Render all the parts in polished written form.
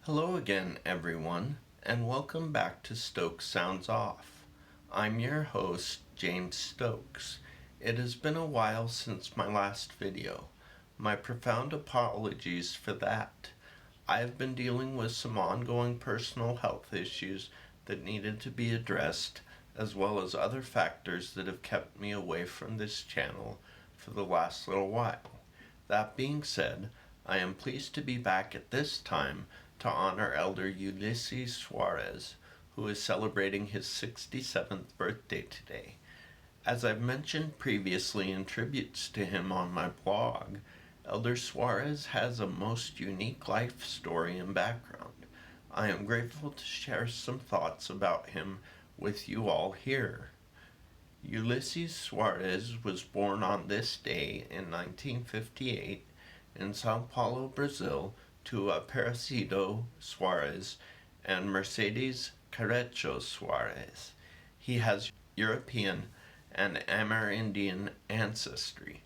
Hello again, everyone, and welcome back to Stokes Sounds Off. I'm your host, James Stokes. It has been a while since my last video. My profound apologies for that. I have been dealing with some ongoing personal health issues that needed to be addressed, as well as other factors that have kept me away from this channel for the last little while. That being said, I am pleased to be back at this time to honor Elder Ulisses Soares, who is celebrating his 67th birthday today. As I've mentioned previously in tributes to him on my blog, Elder Soares has a most unique life story and background. I am grateful to share some thoughts about him with you all here. Ulisses Soares was born on this day in 1958 in Sao Paulo, Brazil, to Aparecido Soares and Mercedes Carrecho Soares. He has European and Amerindian ancestry.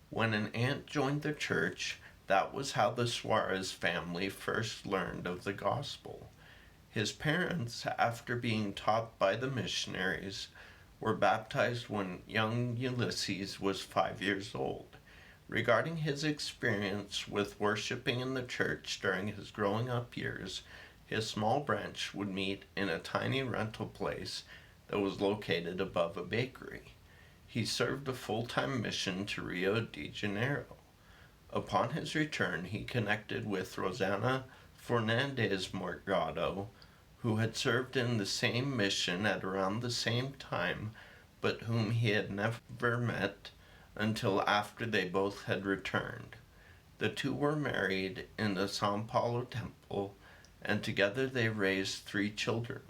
When an aunt joined the church, that was how the Soares family first learned of the gospel. His parents, after being taught by the missionaries, were baptized when young Ulisses was 5 years old. Regarding his experience with worshiping in the church during his growing up years, his small branch would meet in a tiny rental place that was located above a bakery. He served a full-time mission to Rio de Janeiro. Upon his return, he connected with Rosana Fernandez Morgado, who had served in the same mission at around the same time, but whom he had never met until after they both had returned. The two were married in the Sao Paulo temple, and together they raised 3 children.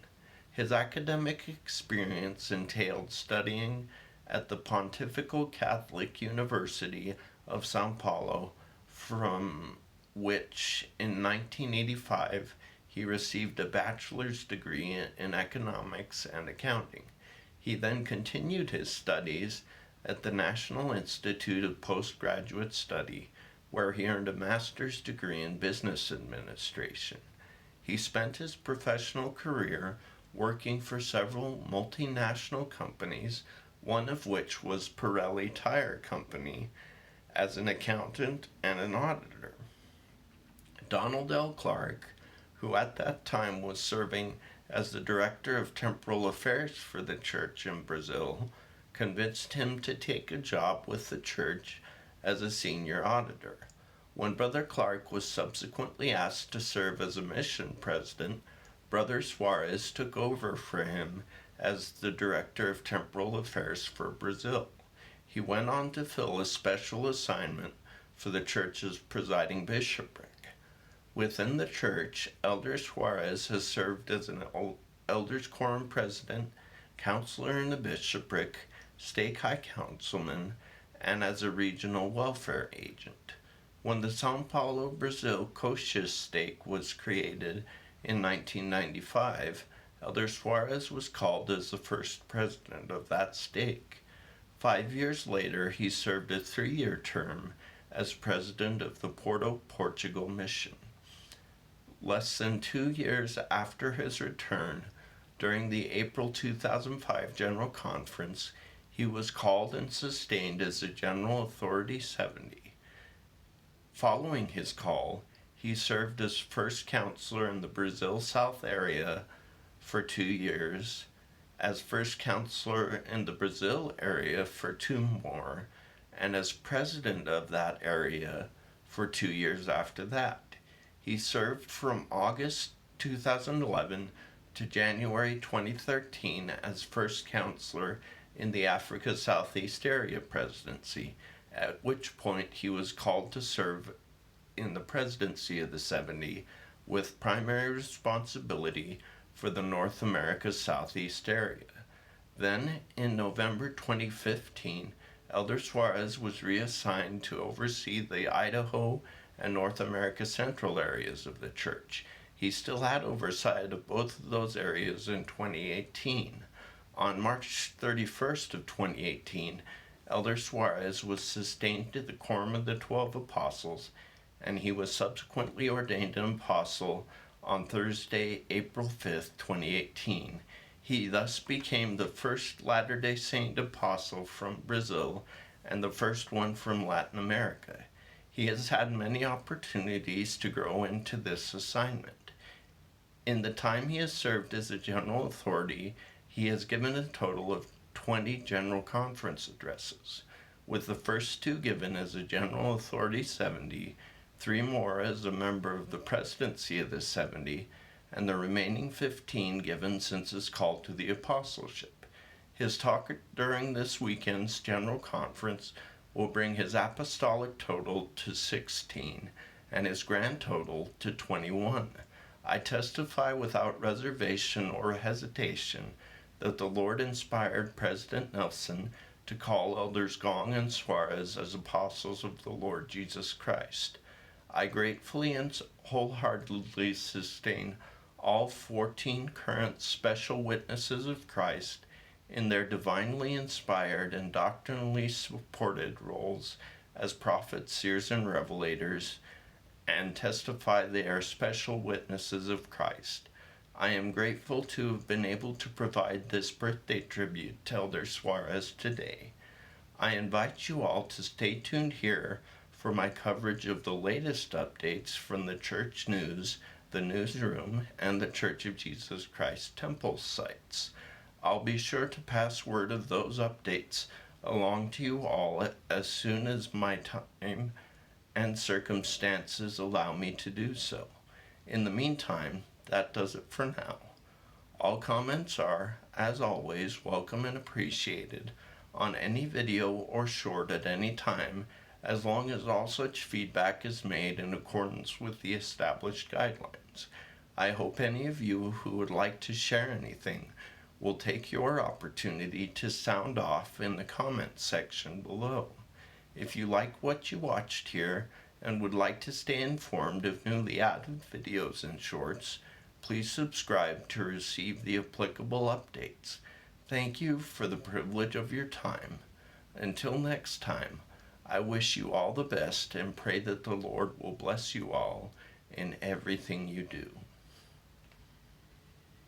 His academic experience entailed studying at the Pontifical Catholic University of Sao Paulo, from which in 1985 he received a bachelor's degree in economics and accounting. He then continued his studies at the National Institute of Postgraduate Study, where he earned a master's degree in business administration. He spent his professional career working for several multinational companies, one of which was Pirelli Tire Company, as an accountant and an auditor. Donald L. Clark, who at that time was serving as the Director of Temporal Affairs for the church in Brazil, convinced him to take a job with the church as a senior auditor. When Brother Clark was subsequently asked to serve as a mission president, Brother Soares took over for him as the Director of Temporal Affairs for Brazil. He went on to fill a special assignment for the church's presiding bishopric. Within the church, Elder Soares has served as an Elders Quorum president, counselor in the bishopric, stake high councilman, and as a regional welfare agent. When the Sao Paulo, Brazil Coxas stake was created in 1995, Elder Soares was called as the first president of that stake. 5 years later, he served a 3-year term as president of the Porto, Portugal mission. Less than 2 years after his return, during the April 2005 General Conference, he was called and sustained as a General Authority 70. Following his call, he served as first counselor in the Brazil South area for 2 years, as first counselor in the Brazil area for 2 more, and as president of that area for 2 years after that. He served from August 2011 to January 2013 as first counselor in the Africa Southeast Area Presidency, at which point he was called to serve in the presidency of the 70 with primary responsibility for the North America Southeast area. Then, in November 2015, Elder Soares was reassigned to oversee the Idaho and North America Central areas of the church. He still had oversight of both of those areas in 2018. On March 31st of 2018, Elder Soares was sustained to the Quorum of the 12 Apostles, and he was subsequently ordained an apostle on Thursday, April 5th, 2018. He thus became the first Latter-day Saint apostle from Brazil and the first one from Latin America. He has had many opportunities to grow into this assignment. In the time he has served as a general authority, he has given a total of 20 General Conference addresses, with the first two given as a General Authority 70, 3 more as a member of the presidency of the 70, and the remaining 15 given since his call to the apostleship. His talk during this weekend's General Conference will bring his apostolic total to 16 and his grand total to 21. I testify without reservation or hesitation that the Lord inspired President Nelson to call Elders Gong and Soares as apostles of the Lord Jesus Christ. I gratefully and wholeheartedly sustain all 14 current special witnesses of Christ in their divinely inspired and doctrinally supported roles as prophets, seers, and revelators, and testify they are special witnesses of Christ. I am grateful to have been able to provide this birthday tribute to Elder Soares today. I invite you all to stay tuned here for my coverage of the latest updates from the Church News, the Newsroom, and the Church of Jesus Christ Temple sites. I'll be sure to pass word of those updates along to you all as soon as my time and circumstances allow me to do so. In the meantime, that does it for now. All comments are, as always, welcome and appreciated on any video or short at any time, as long as all such feedback is made in accordance with the established guidelines. I hope any of you who would like to share anything will take your opportunity to sound off in the comments section below. If you like what you watched here and would like to stay informed of newly added videos and shorts, please subscribe to receive the applicable updates. Thank you for the privilege of your time. Until next time, I wish you all the best and pray that the Lord will bless you all in everything you do.